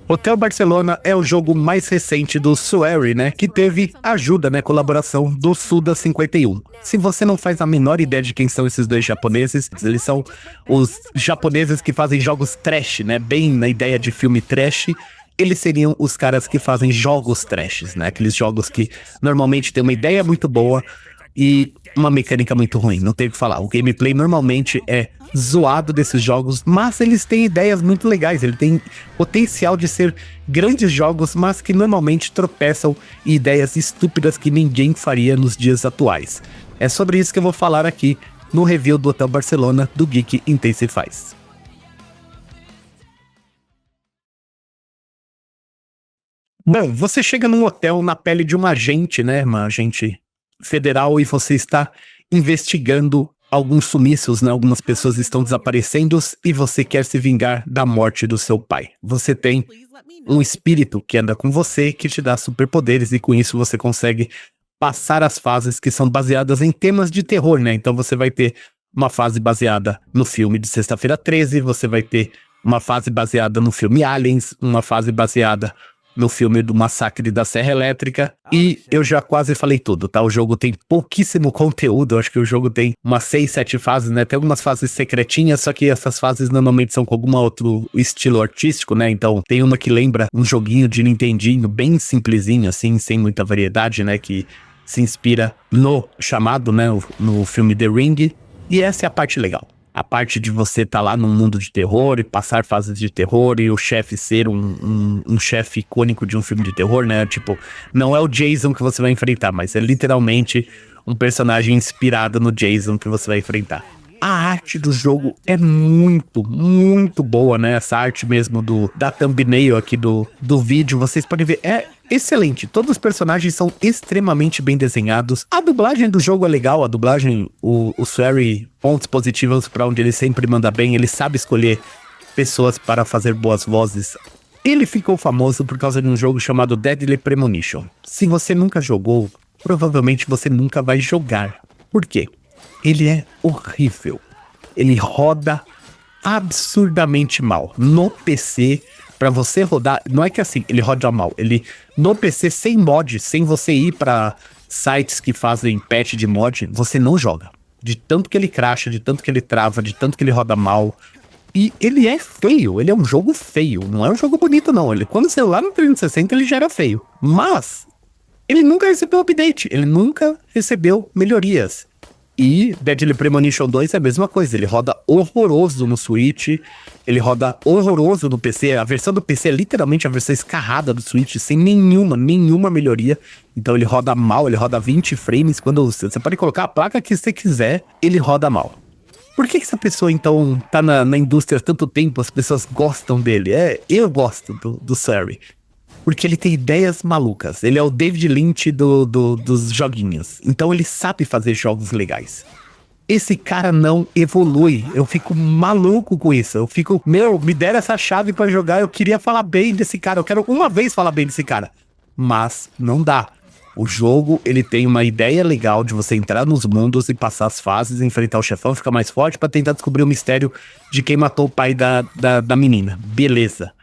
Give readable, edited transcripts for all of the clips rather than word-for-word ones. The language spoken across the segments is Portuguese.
Hotel Barcelona é o jogo mais recente do Swery, né, que teve ajuda, né, colaboração do Suda51. Se você não faz a menor ideia de quem são esses dois japoneses, eles são os japoneses que fazem jogos trash, né, bem na ideia de filme trash. Eles seriam os caras que fazem jogos trashes, né, aqueles jogos que normalmente tem uma ideia muito boa e uma mecânica muito ruim, não tem o que falar. O gameplay normalmente é zoado desses jogos, mas eles têm ideias muito legais, ele tem potencial de ser grandes jogos, mas que normalmente tropeçam em ideias estúpidas que ninguém faria nos dias atuais. É sobre isso que eu vou falar aqui no review do Hotel Barcelona do Geek Intensifies. Bom, você chega num hotel na pele de um agente, né, uma agente federal, e você está investigando alguns sumiços, né? Algumas pessoas estão desaparecendo e você quer se vingar da morte do seu pai. Você tem um espírito que anda com você, que te dá superpoderes, e com isso você consegue passar as fases que são baseadas em temas de terror, né? Então você vai ter uma fase baseada no filme de Sexta-feira 13, você vai ter uma fase baseada no filme Aliens, uma fase baseada no filme do Massacre da Serra Elétrica, e eu já quase falei tudo, tá? O jogo tem pouquíssimo conteúdo, eu acho que o jogo tem umas 6, 7 fases, né? Tem algumas fases secretinhas, só que essas fases normalmente são com algum outro estilo artístico, né? Então tem uma que lembra um joguinho de Nintendinho, bem simplesinho, assim, sem muita variedade, né? Que se inspira no chamado, né? No filme The Ring, e essa é a parte legal. A parte de você estar lá num mundo de terror e passar fases de terror e o chefe ser um chefe icônico de um filme de terror, né? Tipo, não é o Jason que você vai enfrentar, mas é literalmente um personagem inspirado no Jason que você vai enfrentar. A arte do jogo é muito, muito boa, né? Essa arte mesmo da thumbnail aqui do vídeo, vocês podem ver, é excelente. Todos os personagens são extremamente bem desenhados. A dublagem do jogo é legal, a dublagem, o Swery, pontos positivos pra onde ele sempre manda bem, ele sabe escolher pessoas para fazer boas vozes. Ele ficou famoso por causa de um jogo chamado Deadly Premonition. Se você nunca jogou, provavelmente você nunca vai jogar. Por quê? Ele é horrível. Ele roda absurdamente mal. No PC, pra você rodar, não é que assim, ele roda mal. Ele, no PC, sem mod, sem você ir pra sites que fazem patch de mod, você não joga. De tanto que ele crasha, de tanto que ele trava, de tanto que ele roda mal. E ele é feio, ele é um jogo feio. Não é um jogo bonito, não. Ele, quando você lá no 360, ele já era feio. Mas ele nunca recebeu update, ele nunca recebeu melhorias. E Deadly Premonition 2 é a mesma coisa, ele roda horroroso no Switch, ele roda horroroso no PC, a versão do PC é literalmente a versão escarrada do Switch, sem nenhuma melhoria. Então ele roda mal, ele roda 20 frames, quando você pode colocar a placa que você quiser, ele roda mal. Por que essa pessoa então tá na indústria há tanto tempo, as pessoas gostam dele? Eu gosto do Swery. Porque ele tem ideias malucas. Ele é o David Lynch dos joguinhos. Então ele sabe fazer jogos legais. Esse cara não evolui. Eu fico maluco com isso. Eu fico, me deram essa chave pra jogar. Eu queria falar bem desse cara. Eu quero uma vez falar bem desse cara. Mas não dá. O jogo, ele tem uma ideia legal de você entrar nos mundos e passar as fases, enfrentar o chefão, ficar mais forte pra tentar descobrir o mistério de quem matou o pai da menina. Beleza.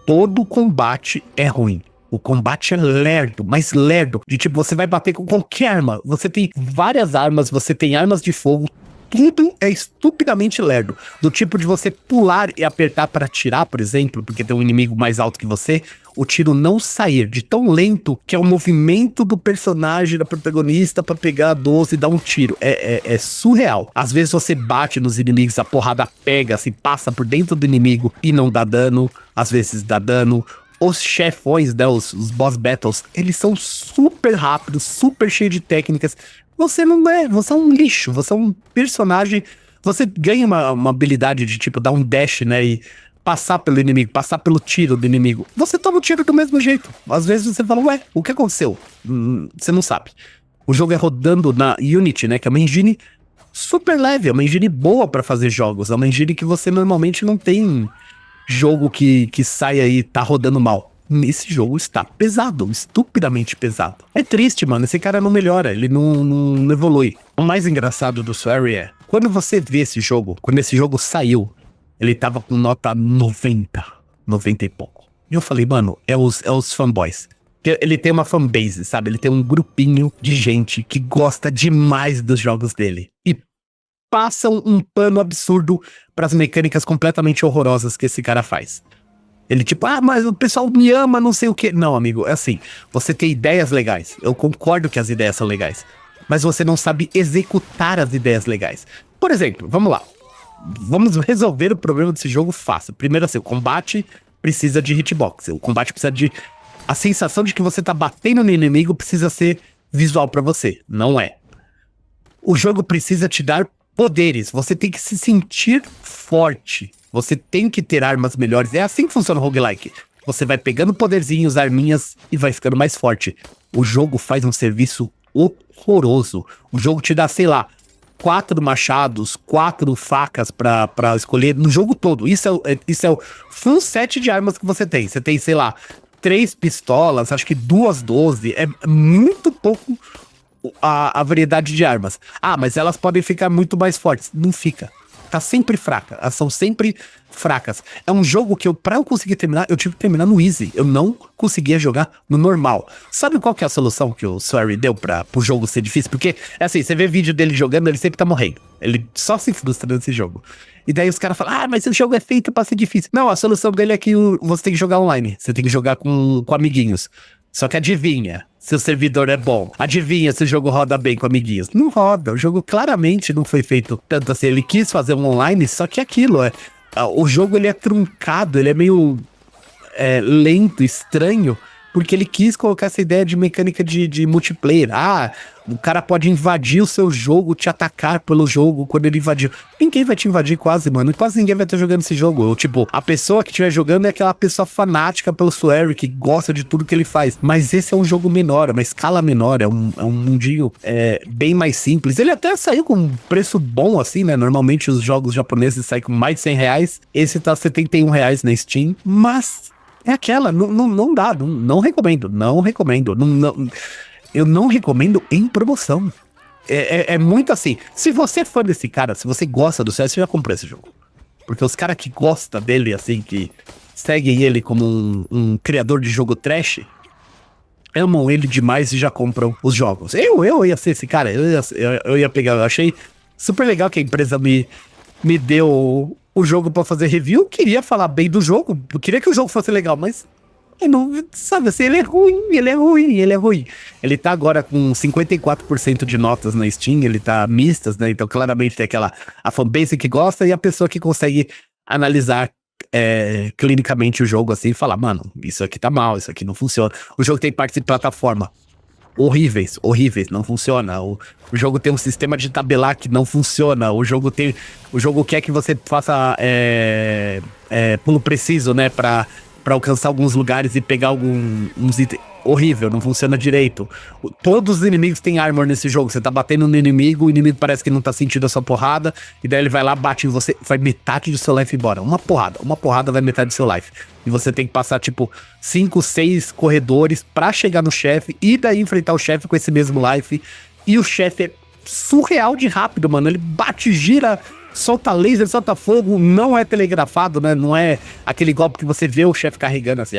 Todo combate é ruim. O combate é lerdo, mas lerdo. De tipo, você vai bater com qualquer arma. Você tem várias armas, você tem armas de fogo. Tudo é estupidamente lerdo. Do tipo de você pular e apertar para atirar, por exemplo, porque tem um inimigo mais alto que você, o tiro não sair. De tão lento que é o movimento do personagem, da protagonista, para pegar a 12 e dar um tiro. É surreal. Às vezes você bate nos inimigos, a porrada pega, se passa por dentro do inimigo e não dá dano. Às vezes dá dano. Os chefões, né, os boss battles, eles são super rápidos, super cheios de técnicas. Você não é, você é um lixo, você é um personagem, você ganha uma habilidade de tipo dar um dash, né, e passar pelo inimigo, passar pelo tiro do inimigo. Você toma o tiro do mesmo jeito. Às vezes você fala, ué, o que aconteceu? Você não sabe. O jogo é rodando na Unity, né, que é uma engine super leve, é uma engine boa pra fazer jogos, é uma engine que você normalmente não tem jogo que sai aí e tá rodando mal. Esse jogo está pesado, estupidamente pesado. É triste, mano, esse cara não melhora, ele não evolui. O mais engraçado do Swery é, quando você vê esse jogo, quando esse jogo saiu, ele tava com nota 90 e pouco. E eu falei, mano, é os fanboys. Ele tem uma fanbase, sabe? Ele tem um grupinho de gente que gosta demais dos jogos dele. E passam um pano absurdo pras mecânicas completamente horrorosas que esse cara faz. Ele tipo, mas o pessoal me ama, não sei o quê. Não, amigo, é assim, você tem ideias legais. Eu concordo que as ideias são legais. Mas você não sabe executar as ideias legais. Por exemplo, vamos lá. Vamos resolver o problema desse jogo fácil. Primeiro assim, o combate precisa de hitbox. O combate precisa de... A sensação de que você tá batendo no inimigo precisa ser visual pra você. Não é. O jogo precisa te dar poderes. Você tem que se sentir forte. Você tem que ter armas melhores. É assim que funciona o roguelike. Você vai pegando poderzinhos, arminhas e vai ficando mais forte. O jogo faz um serviço horroroso. O jogo te dá, sei lá, 4 machados, 4 facas pra escolher no jogo todo. Isso é o full set de armas que você tem. Você tem, sei lá, 3 pistolas, acho que 2 12. É muito pouco a variedade de armas. Mas elas podem ficar muito mais fortes. Não fica. Tá sempre fraca. Elas são sempre fracas. É um jogo que pra eu conseguir terminar, eu tive que terminar no easy. Eu não conseguia jogar no normal. Sabe qual que é a solução que o Swery deu pro jogo ser difícil? Porque, é assim, você vê vídeo dele jogando, ele sempre tá morrendo. Ele só se frustra nesse jogo. E daí os caras falam, mas o jogo é feito pra ser difícil. Não, a solução dele é que você tem que jogar online. Você tem que jogar com amiguinhos. Só que adivinha se o servidor é bom. Adivinha se o jogo roda bem com amiguinhos. Não roda. O jogo claramente não foi feito tanto assim. Ele quis fazer um online, só que aquilo o jogo ele é truncado, ele é meio lento, estranho, porque ele quis colocar essa ideia de mecânica de multiplayer. O cara pode invadir o seu jogo, te atacar pelo jogo quando ele invadiu. Ninguém vai te invadir quase, mano. Quase ninguém vai estar jogando esse jogo. Tipo, a pessoa que estiver jogando é aquela pessoa fanática pelo Swery, que gosta de tudo que ele faz. Mas esse é um jogo menor, uma escala menor, é um mundinho bem mais simples. Ele até saiu com um preço bom, assim, né? Normalmente os jogos japoneses saem com mais de 100 reais. Esse tá R$71 na Steam, mas... É aquela, não dá, não recomendo, eu não recomendo em promoção. É muito assim, se você é fã desse cara, se você gosta do CS, você já comprou esse jogo. Porque os caras que gostam dele, assim, que seguem ele como um criador de jogo trash, amam ele demais e já compram os jogos. Eu ia ser esse cara, eu ia pegar, eu achei super legal que a empresa me deu o jogo pra fazer review. Queria falar bem do jogo, eu queria que o jogo fosse legal, mas não, sabe assim, ele é ruim. Ele tá agora com 54% de notas na Steam, ele tá mistas, né, então claramente tem a fanbase que gosta e a pessoa que consegue analisar clinicamente o jogo assim e falar, mano, isso aqui tá mal, isso aqui não funciona. O jogo tem partes de plataforma horríveis, não funciona. O jogo tem um sistema de tabelar que não funciona. O jogo quer que você faça pulo preciso, né, pra alcançar alguns lugares e pegar uns itens. Horrível, não funciona direito. Todos os inimigos têm armor nesse jogo. Você tá batendo no inimigo, o inimigo parece que não tá sentindo a sua porrada, e daí ele vai lá, bate em você, vai metade do seu life embora. Uma porrada vai metade do seu life. E você tem que passar, tipo, 5, 6 corredores pra chegar no chefe, e daí enfrentar o chefe com esse mesmo life. E o chefe é surreal de rápido, mano. Ele bate, gira, solta laser, solta fogo, não é telegrafado, né? Não é aquele golpe que você vê o chefe carregando assim,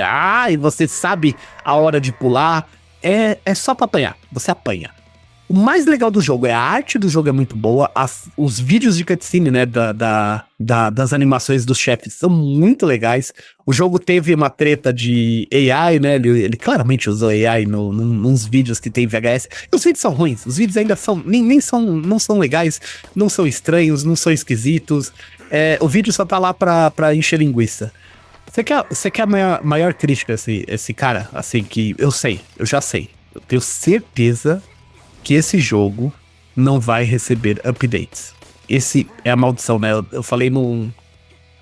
e você sabe a hora de pular. É só pra apanhar, você apanha. O mais legal do jogo é a arte do jogo é muito boa, os vídeos de cutscene, né, das animações dos chefes são muito legais. O jogo teve uma treta de AI, né, ele claramente usou AI nos vídeos que tem VHS. E os vídeos são ruins, os vídeos ainda são, não são legais, não são estranhos, não são esquisitos. O vídeo só tá lá pra encher linguiça. Você quer a maior crítica, esse cara, assim, que eu já sei, eu tenho certeza que esse jogo não vai receber updates. Esse é a maldição, né? Eu falei no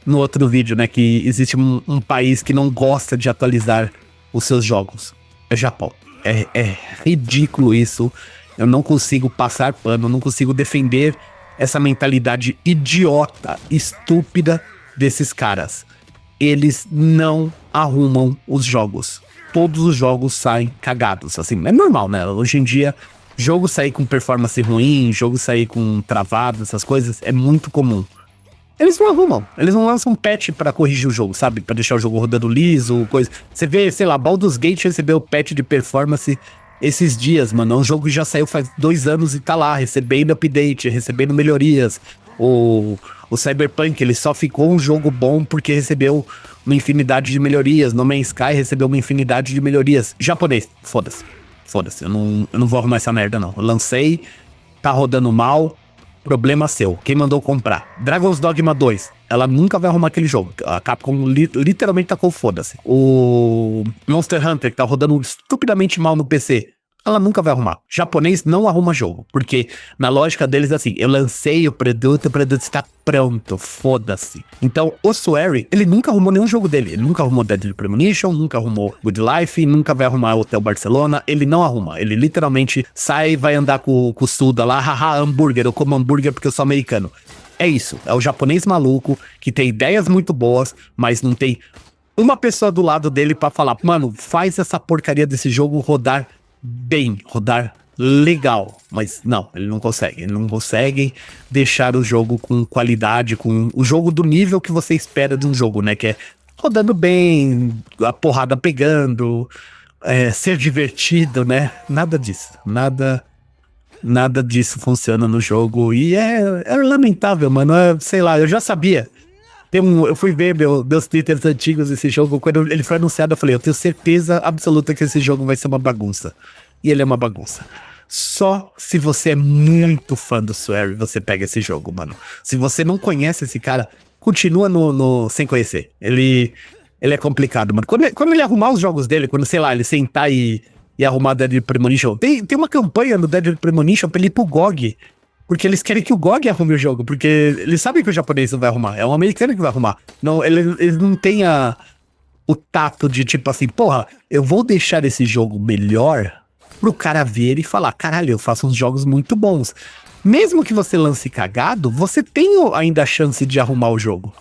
outro vídeo, né, que existe um país que não gosta de atualizar os seus jogos. É Japão. É ridículo isso. Eu não consigo passar pano, não consigo defender essa mentalidade idiota, estúpida desses caras. Eles não arrumam os jogos. Todos os jogos saem cagados, assim. É normal, né? Hoje em dia, jogo sair com performance ruim, jogo sair com travado, essas coisas, é muito comum. Eles não arrumam. Eles não lançam um patch pra corrigir o jogo, sabe? Pra deixar o jogo rodando liso, coisa. Você vê, sei lá, Baldur's Gate recebeu o patch de performance esses dias, mano. É um jogo que já saiu faz 2 anos e tá lá, recebendo update, recebendo melhorias. O Cyberpunk, ele só ficou um jogo bom porque recebeu uma infinidade de melhorias. No Man's Sky recebeu uma infinidade de melhorias. Japonês, foda-se. Foda-se, eu não vou arrumar essa merda, não. Eu lancei, tá rodando mal, problema seu. Quem mandou comprar? Dragon's Dogma 2. Ela nunca vai arrumar aquele jogo. A Capcom literalmente tacou foda-se. O Monster Hunter, que tá rodando estupidamente mal no PC. Ela nunca vai arrumar. Japonês não arruma jogo. Porque na lógica deles, assim, eu lancei o produto está pronto. Foda-se. Então, o Swery, ele nunca arrumou nenhum jogo dele. Ele nunca arrumou Deadly Premonition, nunca arrumou Good Life, nunca vai arrumar Hotel Barcelona. Ele não arruma. Ele literalmente sai e vai andar com o Suda lá. Haha, hambúrguer. Eu como hambúrguer porque eu sou americano. É isso. É o japonês maluco que tem ideias muito boas, mas não tem uma pessoa do lado dele pra falar, mano, faz essa porcaria desse jogo rodar bem, rodar legal, mas não, ele não consegue deixar o jogo com qualidade, com o jogo do nível que você espera de um jogo, né, que é rodando bem, a porrada pegando, ser divertido, né, nada disso funciona no jogo, e é lamentável, mano, sei lá, eu já sabia. Eu fui ver meus twitters antigos desse jogo, quando ele foi anunciado eu falei, eu tenho certeza absoluta que esse jogo vai ser uma bagunça. E ele é uma bagunça. Só se você é muito fã do Swery, você pega esse jogo, mano. Se você não conhece esse cara, continua sem conhecer. Ele é complicado, mano. Quando ele arrumar os jogos dele, quando, sei lá, ele sentar e arrumar Deadly Premonition, tem uma campanha no Deadly Premonition pra ele ir pro GOG. Porque eles querem que o GOG arrume o jogo. Porque eles sabem que o japonês não vai arrumar. É um americano que vai arrumar. Não, eles não têm o tato de tipo assim, porra, eu vou deixar esse jogo melhor pro cara ver e falar, caralho, eu faço uns jogos muito bons. Mesmo que você lance cagado, você tem ainda a chance de arrumar o jogo.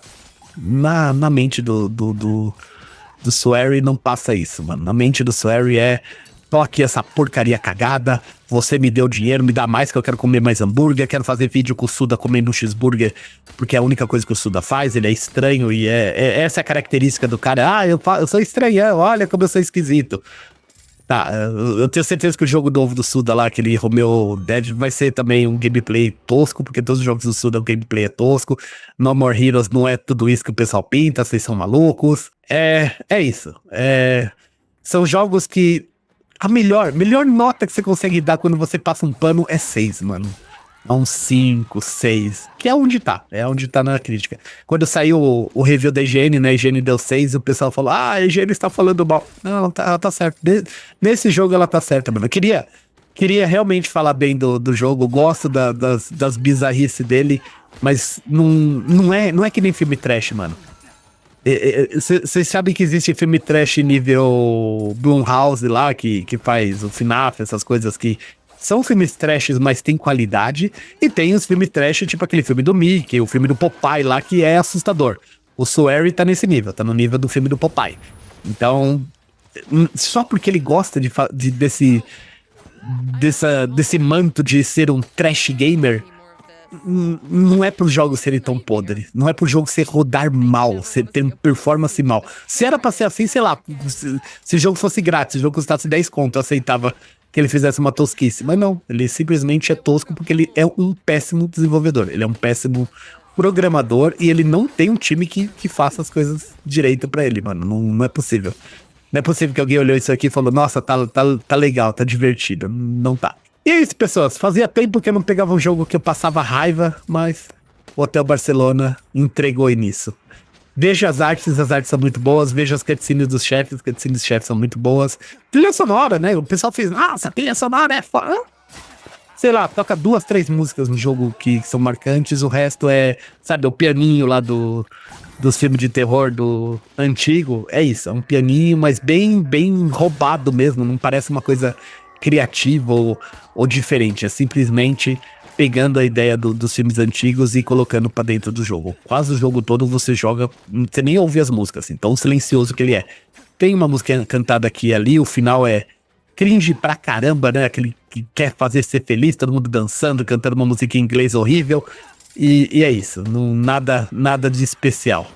Na mente do Swery não passa isso, mano. Na mente do Swery toque essa porcaria cagada, você me deu dinheiro, me dá mais que eu quero comer mais hambúrguer, quero fazer vídeo com o Suda comendo um cheeseburger, porque é a única coisa que o Suda faz, ele é estranho e essa é a característica do cara. Eu sou estranhão, olha como eu sou esquisito. Tá, eu tenho certeza que o jogo novo do Suda lá, aquele Romeo Dead, vai ser também um gameplay tosco, porque todos os jogos do Suda o gameplay é tosco. No More Heroes não é tudo isso que o pessoal pinta, vocês são malucos. É isso. São jogos que a melhor nota que você consegue dar quando você passa um pano é 6, mano. É um 5, 6. Que é onde tá na crítica. Quando saiu o review da IGN, né? A IGN deu 6 e o pessoal falou, a IGN está falando mal. Não, ela tá certa. Nesse jogo ela tá certa, mano. Eu queria realmente falar bem do jogo. Gosto das bizarrices dele. Mas não é que nem filme trash, mano. Vocês sabem que existe filme trash nível Blumhouse lá, que faz o FNAF, essas coisas que são filmes trashes, mas tem qualidade, e tem os filmes trash, tipo aquele filme do Mickey, o filme do Popeye lá, que é assustador. O Swery tá nesse nível, tá no nível do filme do Popeye. Então, só porque ele gosta desse manto de ser um trash gamer, não é pros jogos serem tão podres, não é pro jogo ser rodar mal, ter performance mal. Se era pra ser assim, sei lá, se o jogo fosse grátis, se o jogo custasse 10 conto, eu aceitava que ele fizesse uma tosquice, mas não, ele simplesmente é tosco porque ele é um péssimo desenvolvedor, ele é um péssimo programador e ele não tem um time que faça as coisas direito pra ele, mano, não é possível. Não é possível que alguém olhou isso aqui e falou, nossa, tá legal, tá divertido, não tá. E é isso, pessoas. Fazia tempo que eu não pegava um jogo que eu passava raiva, mas o Hotel Barcelona entregou nisso. Veja as artes são muito boas. Veja as cutscenes dos chefes, as cutscenes dos chefes são muito boas. Trilha sonora, né? O pessoal fez, nossa, a trilha sonora é foda. Sei lá, toca 2, 3 músicas no jogo que são marcantes, o resto é, sabe, o pianinho lá dos filmes de terror do antigo. É isso, é um pianinho, mas bem roubado mesmo, não parece uma coisa criativo ou diferente, é simplesmente pegando a ideia dos filmes antigos e colocando pra dentro do jogo. Quase o jogo todo você joga, você nem ouve as músicas, assim, tão silencioso que ele é. Tem uma música cantada aqui e ali, o final é cringe pra caramba, né, aquele que quer fazer ser feliz, todo mundo dançando, cantando uma música em inglês horrível, E é isso, não, nada de especial.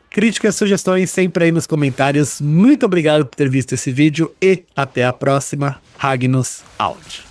Críticas, sugestões sempre aí nos comentários. Muito obrigado por ter visto esse vídeo e até a próxima. Ragnos out.